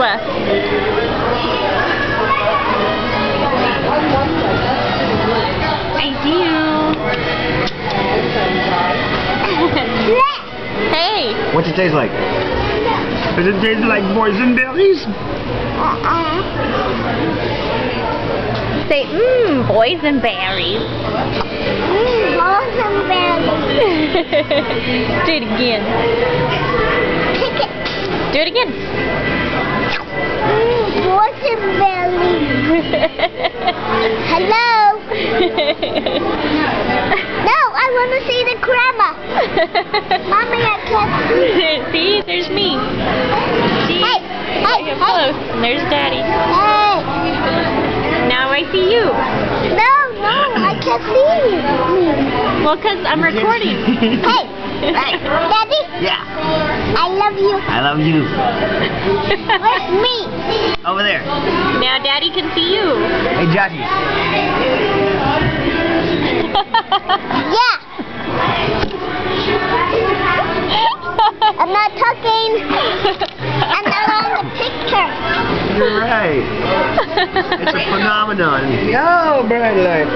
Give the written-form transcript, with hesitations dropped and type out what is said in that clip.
Noah. I see you. Hey. What's it taste like? Does it taste like boysenberries? Say, boysenberries. Boysenberries. Do it again. Pick it. Do it again. Boysenberries. Hello? No, I want to see the grandma. Mommy, I can't see. See, there's me. See? Hey, You're close. And there's Daddy. Hey. Now I see you. No, I can't see you. Well, because I'm recording. Hey, Daddy? Yeah. I love you. I love you. Where's me? Over there. Now Daddy can see you. Hey, Jackie. Yeah. I'm not talking. I'm not on the picture. You're right. It's a phenomenon. Yo, bright light.